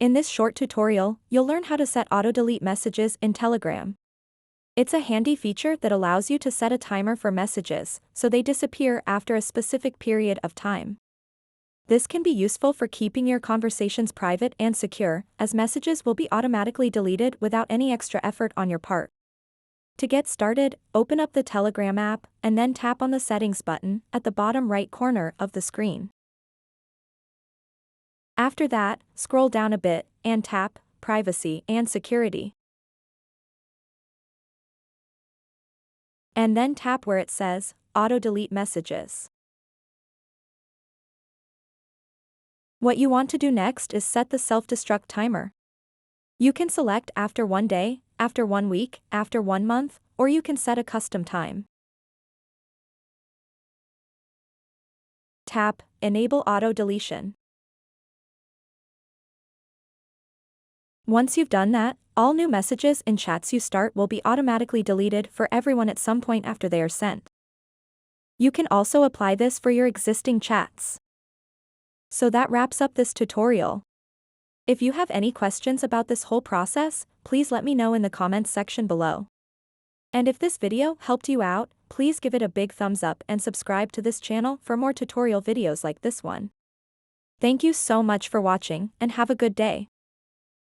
In this short tutorial, you'll learn how to set auto-delete messages in Telegram. It's a handy feature that allows you to set a timer for messages, so they disappear after a specific period of time. This can be useful for keeping your conversations private and secure, as messages will be automatically deleted without any extra effort on your part. To get started, open up the Telegram app and then tap on the Settings button at the bottom right corner of the screen. After that, scroll down a bit and tap Privacy and Security. And then tap where it says Auto-delete messages. What you want to do next is set the self-destruct timer. You can select after 1 day, after 1 week, after 1 month, or you can set a custom time. Tap Enable Auto Deletion. Once you've done that, all new messages and chats you start will be automatically deleted for everyone at some point after they are sent. You can also apply this for your existing chats. So that wraps up this tutorial. If you have any questions about this whole process, please let me know in the comments section below. And if this video helped you out, please give it a big thumbs up and subscribe to this channel for more tutorial videos like this one. Thank you so much for watching and have a good day.